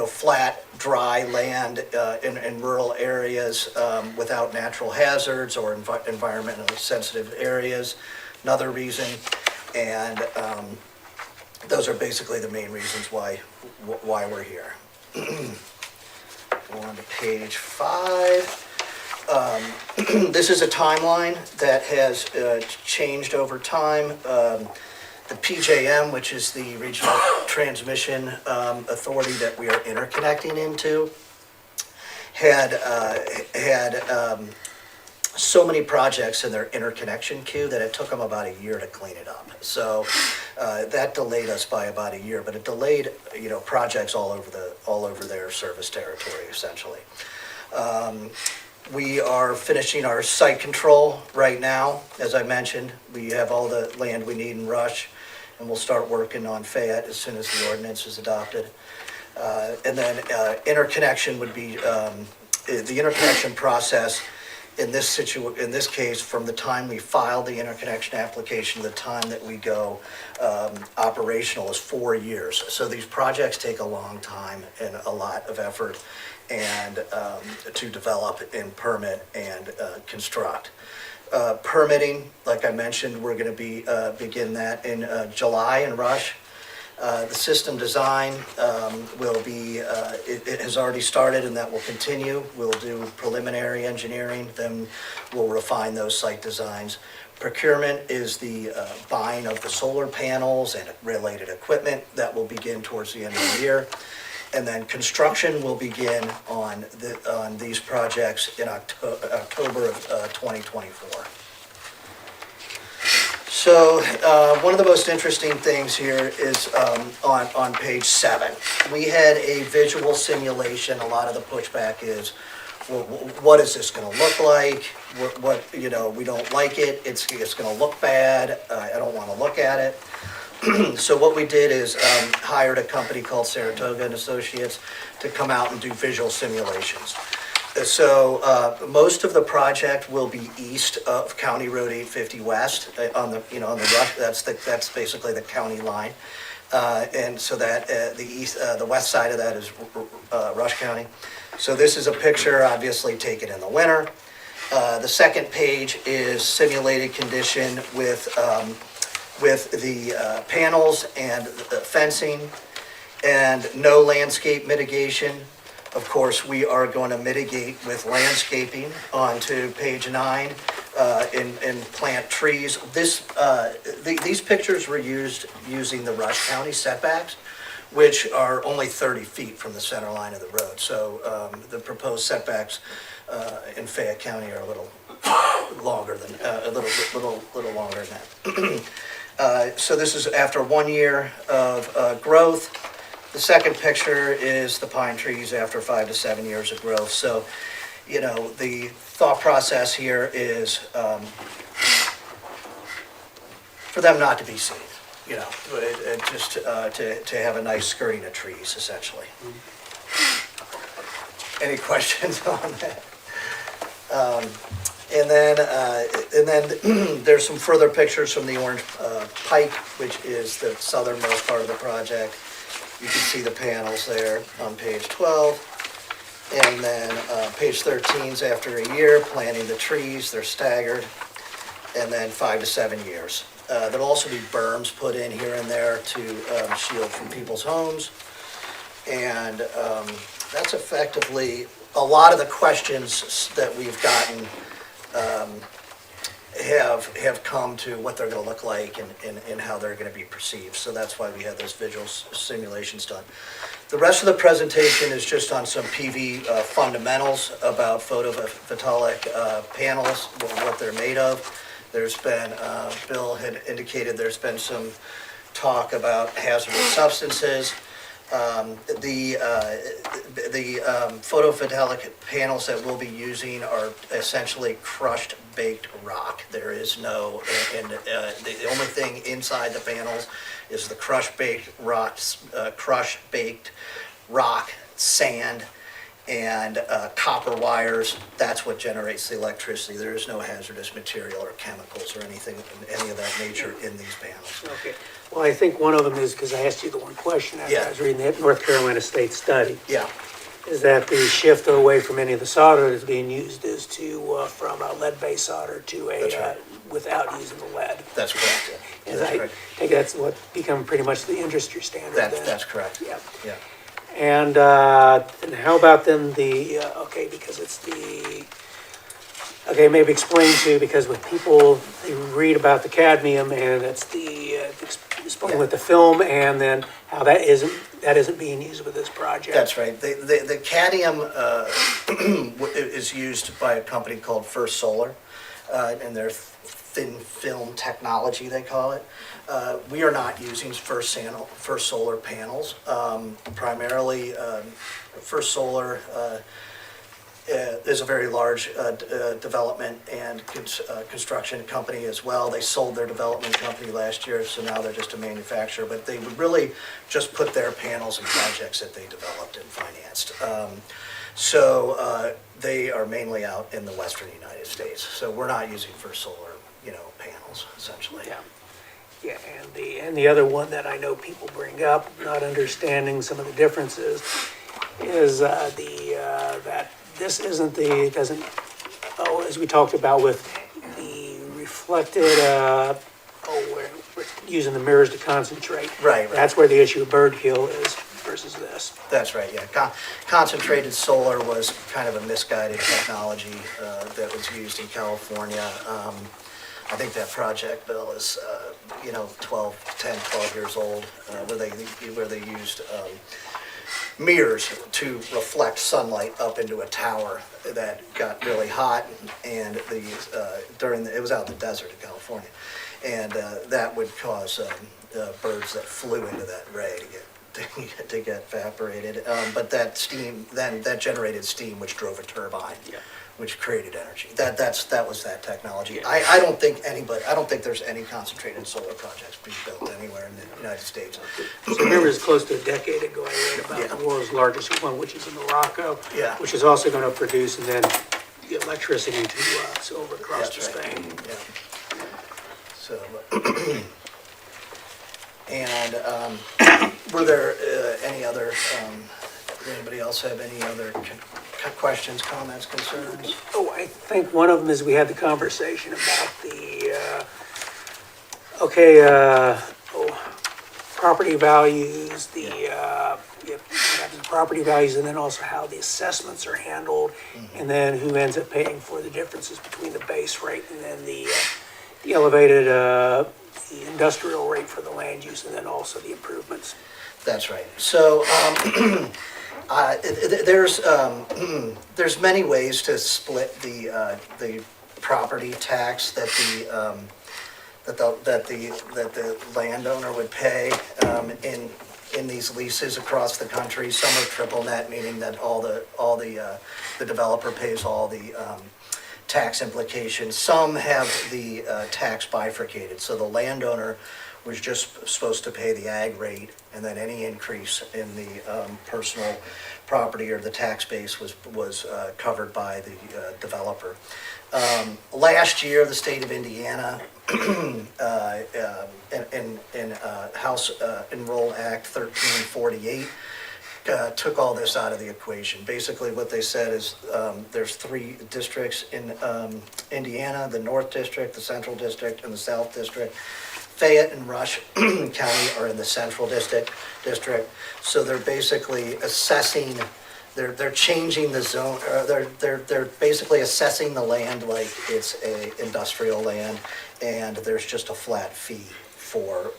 flat, dry land in rural areas without natural hazards or environmentally sensitive areas, another reason. And those are basically the main reasons why we're here. Go on to page 5. This is a timeline that has changed over time. The PJM, which is the Regional Transmission Authority that we are interconnecting into, had so many projects in their interconnection queue that it took them about a year to clean it up. So that delayed us by about a year, but it delayed, projects all over their service territory, essentially. We are finishing our site control right now. As I mentioned, we have all the land we need in Rush, and we'll start working on Fayette as soon as the ordinance is adopted. And then interconnection would be, the interconnection process in this case, from the time we file the interconnection application to the time that we go operational is 4 years. So these projects take a long time and a lot of effort and to develop and permit and construct. Permitting, like I mentioned, we're going to begin that in July in Rush. The system design will be, it has already started and that will continue. We'll do preliminary engineering, then we'll refine those site designs. Procurement is the buying of the solar panels and related equipment that will begin towards the end of the year. And then construction will begin on these projects in October of 2024. So one of the most interesting things here is on page 7. We had a visual simulation. A lot of the pushback is, well, what is this going to look like? What we don't like it. It's going to look bad. I don't want to look at it. So what we did is hired a company called Saratoga and Associates to come out and do visual simulations. So most of the project will be east of County Road 850 West on the Rush. That's basically the county line, and so that the west side of that is Rush County. So this is a picture, obviously taken in the winter. The second page is simulated condition with the panels and the fencing and no landscape mitigation. Of course, we are going to mitigate with landscaping onto page 9 and plant trees. These pictures were used using the Rush County setbacks, which are only 30 feet from the center line of the road. So the proposed setbacks in Fayette County are a little longer than a little longer than that. So this is after 1 year of growth. The second picture is the pine trees after 5 to 7 years of growth. So, the thought process here is for them not to be seen, just to have a nice skirting of trees, essentially. Any questions on that? And then there's some further pictures from the Orange Pike, which is the southernmost part of the project. You can see the panels there on page 12. And then page 13 is after a year, planting the trees, they're staggered, and then 5 to 7 years. There'll also be berms put in here and there to shield from people's homes. And that's effectively, a lot of the questions that we've gotten have come to what they're gonna look like and how they're gonna be perceived. So that's why we had those visual simulations done. The rest of the presentation is just on some PV fundamentals about photovoltaic panels, what they're made of. There's been, Bill had indicated there's been some talk about hazardous substances. The photovoltaic panels that we'll be using are essentially crushed baked rock. There is no, and the only thing inside the panels is the crushed baked rock, sand, and copper wires. That's what generates the electricity. There is no hazardous material or chemicals or anything, any of that nature in these panels. Okay. Well, I think one of them is, because I asked you the one question after I was reading the North Carolina State study, Yeah, is that the shift away from any of the solder that's being used is to, from a lead-based solder to That's a, right. without using the lead. that's correct. Yeah. And That's I correct. think that's what become pretty much the industry standard then. That's correct. Yeah. Yeah. And how about then the, okay, because it's the, okay, maybe explain to, because with people, they read about the cadmium and it's the, explain with the film and then how that isn't being used with this project. That's right. The cadmium is used by a company called First Solar, and their thin film technology, they call it. We are not using First Solar panels. Primarily, First Solar is a very large development and construction company as well. They sold their development company last year, so now they're just a manufacturer, but they would really just put their panels in projects that they developed and financed. So they are mainly out in the western United States. So we're not using First Solar, panels, essentially. Yeah. Yeah, and the other one that I know people bring up, not understanding some of the differences, is that this isn't as we talked about with the reflected, we're using the mirrors to concentrate. Right. That's where the issue of bird kill is versus this. That's right, yeah. Concentrated solar was kind of a misguided technology that was used in California. I think that project, Bill, is, 12 years old, where they used mirrors to reflect sunlight up into a tower that got really hot, and it was out in the desert in California, and that would cause birds that flew into that ray to get evaporated. But that generated steam, which drove a turbine. Yeah. Which created energy. That was that technology. Yeah. I don't think there's any concentrated solar projects being built anywhere in the United States. So remember, it's close to a decade ago, I read about the world's largest one, which is in Morocco, Yeah. which is also going to produce and then the electricity to over across That's to right. Spain. Yeah. So, and were there any other? Anybody else have any other questions, comments, concerns? Oh, I think one of them is we had the conversation about the, property values, the property values, and then also how the assessments are handled, and then who ends up paying for the differences between the base rate and then the elevated, the industrial rate for the land use, and then also the improvements. That's right. So there's many ways to split the property tax that the landowner would pay in these leases across the country. Some are triple net, meaning that the developer pays all the tax implications. Some have the tax bifurcated, so the landowner was just supposed to pay the ag rate, and then any increase in the personal property or the tax base was covered by the developer. Last year, the state of Indiana, in House Enroll Act 1348, took all this out of the equation. Basically, what they said is there's 3 districts in Indiana, the North District, the Central District, and the South District. Fayette and Rush County are in the Central District. So they're basically assessing, they're changing the zone, they're basically assessing the land like it's a industrial land, and there's just a flat fee for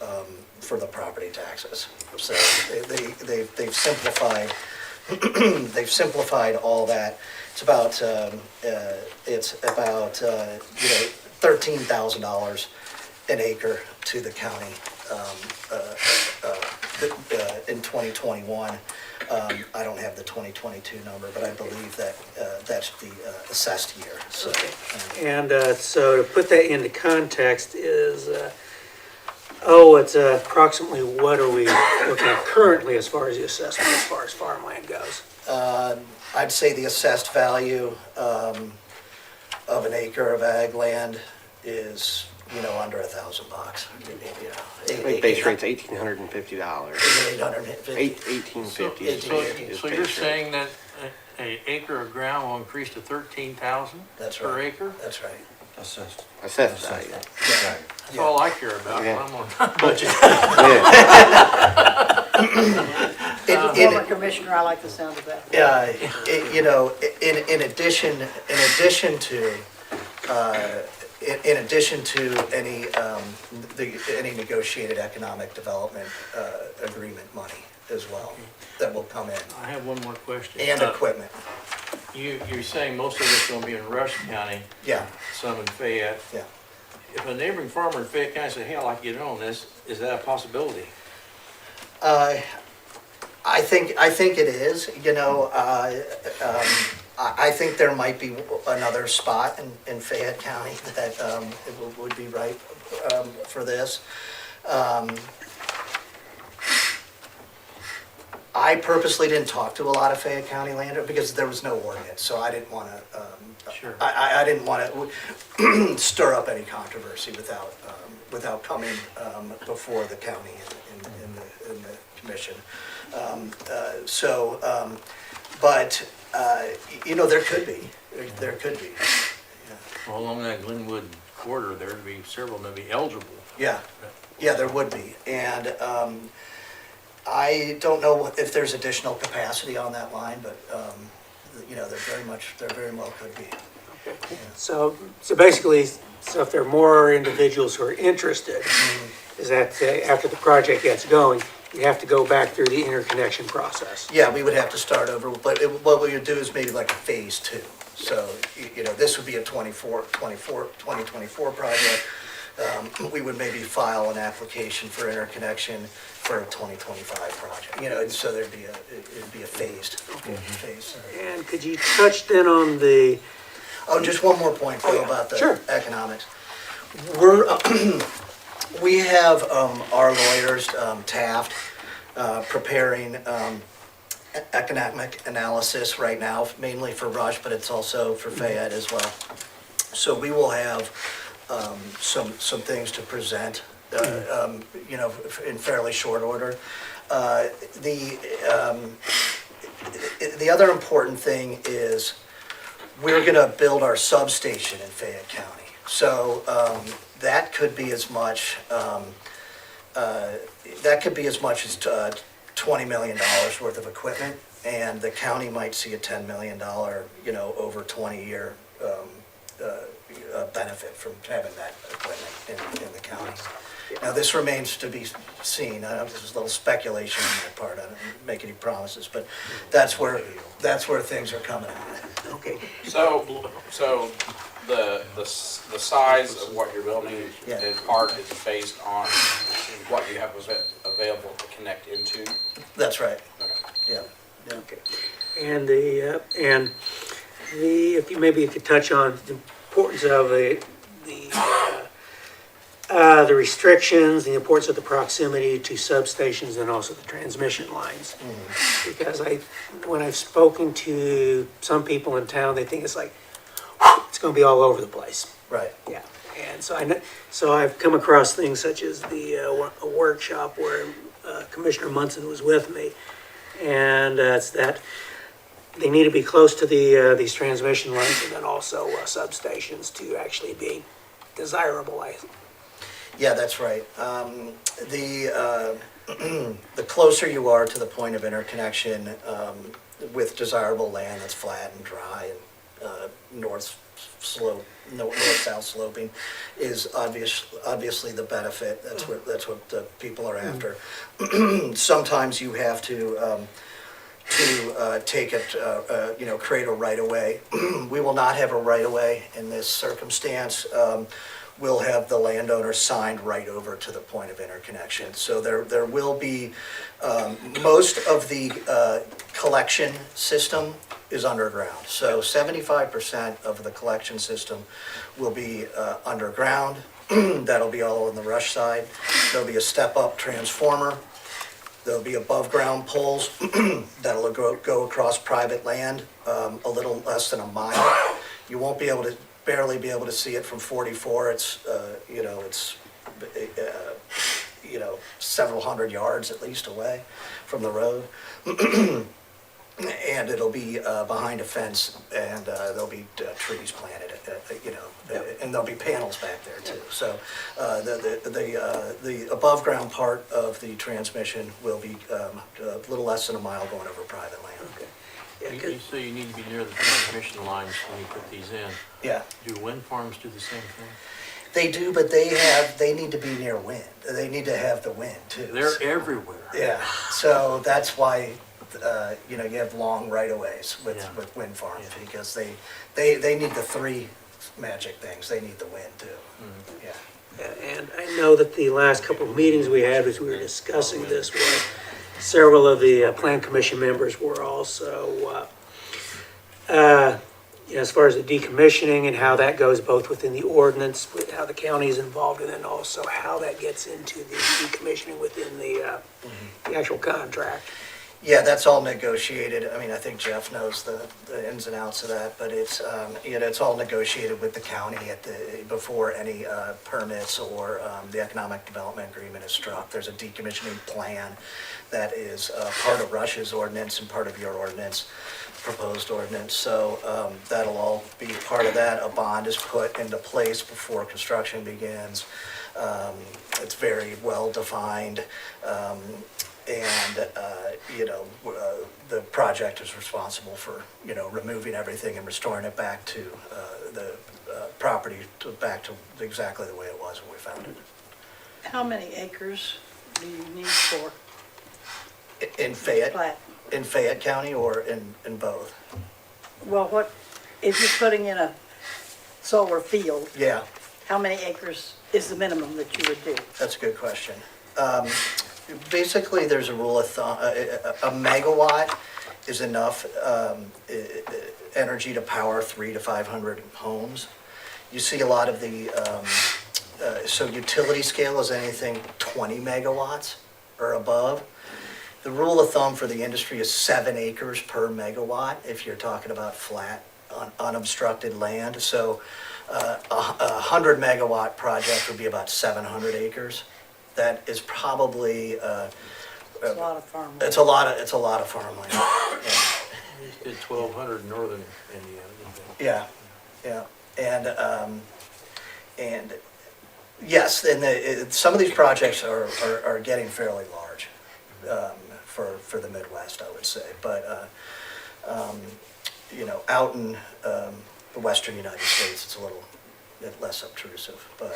the property taxes. So they've simplified, they've simplified all that. It's about $13,000 an acre to the county in 2021. I don't have the 2022 number, but I believe that that's the assessed year. So, And so to put that into context is, it's approximately what are we looking at currently as far as the assessment, as far as farmland goes? I'd say the assessed value of an acre of ag land is, under $1,000. I think base rate's $1,850. $1,850 is So you're base rate. saying that an acre of ground will increase to 13,000 That's per right. acre? That's right. Assessed value. That's all I care about. Yeah. I'm on budget. Yeah. Former commissioner, I like the sound of that. In addition to any negotiated economic development agreement money as well that will come in, I have one more question. and equipment. You're saying most of it's gonna be in Rush County, Yeah, some in Fayette. yeah. If a neighboring farmer in Fayette County said, hey, I'd like to get in on this, is that a possibility? I think it is. I think there might be another spot in Fayette County that would be right for this. I purposely didn't talk to a lot of Fayette County landowners because there was no ordinance, so I didn't want to. Sure. I didn't want to stir up any controversy without coming before the county in the commission. There could be. There could be. Well, along that Glenwood corridor, there'd be several maybe eligible. Yeah, there would be. And I don't know if there's additional capacity on that line, but, there very well could be. So basically, if there are more individuals who are interested, is that after the project gets going, you have to go back through the interconnection process. Yeah, we would have to start over, but what we would do is maybe like a phase 2. So, this would be a 2024 project. We would maybe file an application for interconnection for a 2025 project, so it'd be a phased. And could you touch then on the, Oh, just one more point, Phil, about the Sure. economics. We have our lawyers tasked preparing economic analysis right now, mainly for Rush, but it's also for Fayette as well. So we will have some things to present, in fairly short order. The other important thing is we're going to build our substation in Fayette County. So that could be as much as $20 million worth of equipment, and the county might see a $10 million, over 20-year benefit from having that equipment in the county. Now, this remains to be seen. There's a little speculation on my part. I don't make any promises, but that's where things are coming at. okay, So the size of what you're building Yeah. in part is based on what you have available to connect into? That's right. Okay. Yeah. okay. And if you could touch on the importance of the restrictions, the importance of the proximity to substations, and also the transmission lines. Because when I've spoken to some people in town, they think it's like, it's going to be all over the place. Right. Yeah. And so I've come across things such as a workshop where Commissioner Munson was with me, and and it's that they need to be close to these transmission lines and then also substations to actually be desirable. Yeah, that's right. The closer you are to the point of interconnection with desirable land that's flat and dry and north-south sloping is obviously the benefit. That's what the people are after. Sometimes you have to take it, create a right-of-way. We will not have a right-of-way in this circumstance. We'll have the landowner signed right over to the point of interconnection. So there will be, most of the collection system is underground. So 75% of the collection system will be underground. That'll be all on the Rush side. There'll be a step-up transformer. There'll be above-ground poles that'll go across private land, a little less than a mile. You won't barely be able to see it from 44. It's several hundred yards at least away from the road. And it'll be behind a fence, and there'll be trees planted, and there'll be panels back there too. So the above ground part of the transmission will be a little less than a mile going over private land. Okay. You say you need to be near the transmission lines when you put these in. Yeah, Do wind farms do the same thing? they do, but they need to be near wind. They need to have the wind too. They're everywhere. Yeah, so that's why, you have long right-of-ways with wind farms, Yeah. because they need the three magic things. They need the wind too. Yeah. And I know that the last couple of meetings we had as we were discussing this was several of the Plan Commission members were also, as far as the decommissioning and how that goes both within the ordinance, with how the county is involved, and then also how that gets into the decommissioning within the actual contract. Yeah, that's all negotiated. I mean, I think Jeff knows the ins and outs of that, but it's, it's all negotiated with the county before any permits or the economic development agreement is struck. There's a decommissioning plan that is part of Rush's ordinance and part of your ordinance, proposed ordinance. So that'll all be part of that. A bond is put into place before construction begins. It's very well defined. The project is responsible for, removing everything and restoring it back to the property, back to exactly the way it was when we found it. How many acres do you need for In Fayette, plat? in Fayette County or in both? Well, if you're putting in a solar field, Yeah, how many acres is the minimum that you would do? that's a good question. Basically, there's a rule of thumb, a megawatt is enough energy to power 300 to 500 homes. You see a lot of so utility scale is anything 20 megawatts or above. The rule of thumb for the industry is 7 acres per megawatt if you're talking about flat, unobstructed land. So a 100 megawatt project would be about 700 acres. That is probably, It's a lot of farmland. it's a lot of farmland. You just did 1,200 in northern Indiana, didn't Yeah, yeah, and yes, and some of these projects are getting fairly large for the Midwest, I would say. But out in the western United States, it's a little bit less obtrusive. But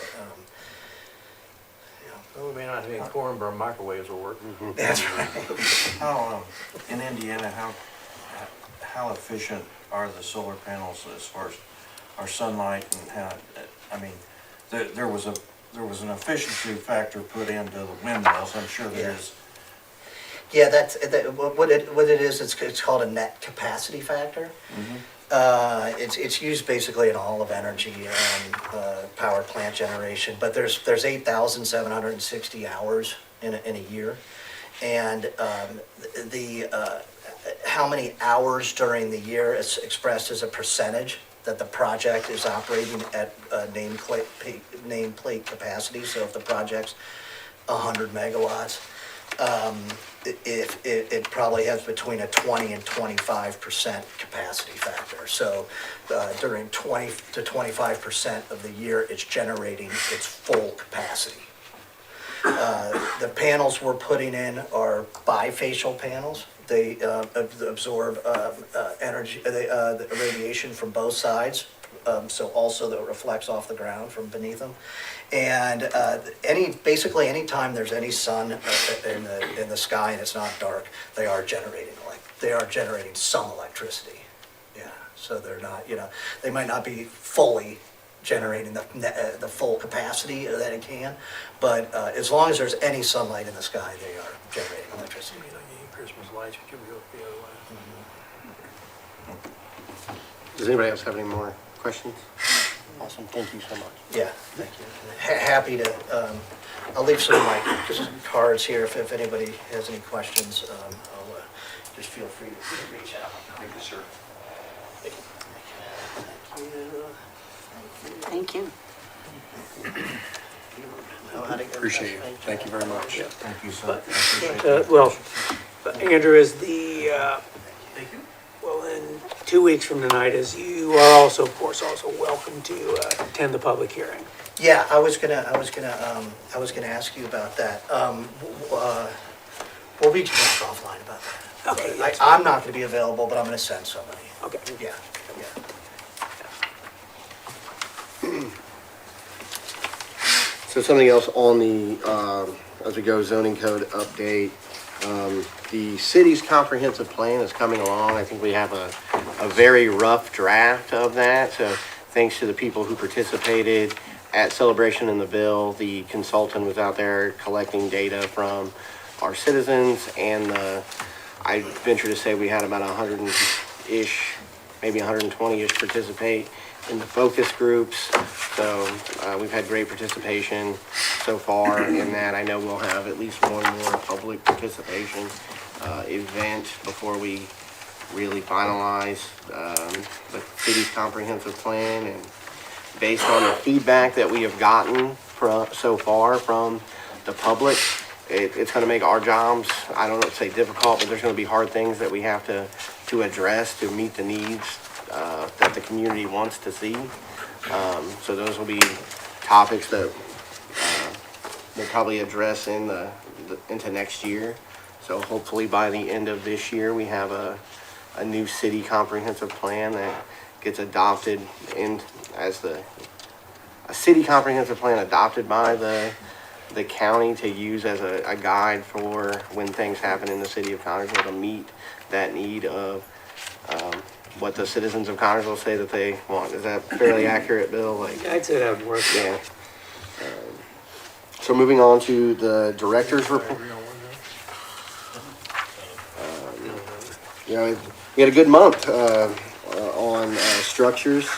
Well, we may not have any corn, but our microwaves will work. that's right. How, in Indiana, how efficient are the solar panels as far as our sunlight and how, there was an efficiency factor put into the windmills, I'm sure there is. Yeah, what it is. It's called a net capacity factor. It's used basically in all of energy and power plant generation, but there's 8,760 hours in a year, and how many hours during the year is expressed as a percentage that the project is operating at nameplate capacity. So if the project's 100 megawatts, it probably has between a 20 and 25% capacity factor. So during 20 to 25% of the year, it's generating its full capacity. The panels we're putting in are bifacial panels. They absorb energy, the radiation from both sides, so also that reflects off the ground from beneath them. And basically anytime there's any sun in the sky and it's not dark, they are generating some electricity. Yeah, so they're not, they might not be fully generating the full capacity that it can, but as long as there's any sunlight in the sky, they are generating electricity. Christmas lights, but you'll go the other way. Does anybody else have any more questions? Awesome, thank you so much. Yeah, thank you. Happy to, I'll leave some of my cards here if anybody has any questions. I'll just feel free to reach out. Thank you, sir. Thank you. Appreciate it. Thank you very much. Thank you, sir. Well, Andrew, is well, in 2 weeks from tonight, as you are also, of course, also welcome to attend the public hearing. Yeah, I was gonna ask you about that. We'll be talking offline about that. Okay. I'm not gonna be available, but I'm gonna send somebody. Okay. Yeah. So something else on the, as we go, zoning code update. The city's comprehensive plan is coming along. I think we have a very rough draft of that. So thanks to the people who participated at Celebration in the Bill, the consultant was out there collecting data from our citizens, and I venture to say we had about 100-ish, maybe 120-ish participate in the focus groups. So we've had great participation so far in that. I know we'll have at least one more public participation event before we really finalize the city's comprehensive plan. And based on the feedback that we have gotten so far from the public, it's going to make our jobs, I don't know if say difficult, but there's going to be hard things that we have to address to meet the needs that the community wants to see. So those will be topics that we'll probably address into next year. So hopefully by the end of this year, we have a new city comprehensive plan that gets adopted as a city comprehensive plan adopted by the county to use as a guide for when things happen in the city of Connersville to meet that need of what the citizens of Connersville say that they want. Is that fairly accurate, Bill? I'd say that would work. Yeah. So moving on to the director's report. We had a good month on structures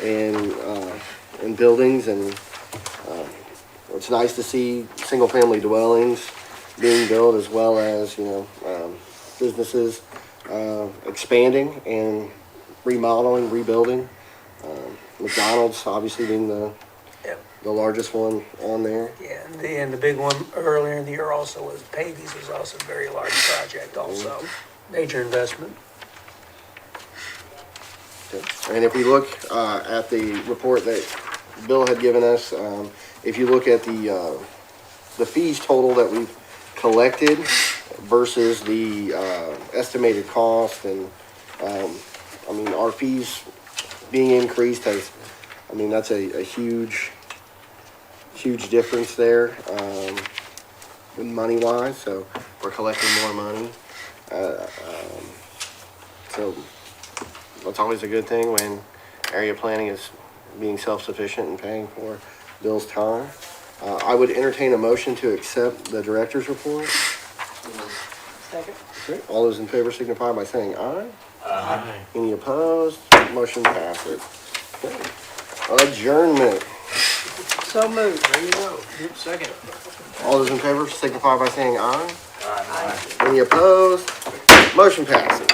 and buildings, and it's nice to see single-family dwellings being built, as well as businesses expanding and remodeling, rebuilding. McDonald's obviously being the largest one on there. Yeah, and the big one earlier in the year also was Pavies, was also a very large project also. Major investment. And if we look at the report that Bill had given us, if you look at the fees total that we've collected versus the estimated cost, and our fees being increased that's a huge difference there money wise. So we're collecting more money. So that's always a good thing when area planning is being self-sufficient and paying for Bill's time. I would entertain a motion to accept the director's report. Second. Okay. All those in favor signify by saying aye. Aye. Any opposed? Motion passes. Okay. Adjournment. So moved. There you go. Second. All those in favor signify by saying aye. Aye. Any opposed? Motion passes.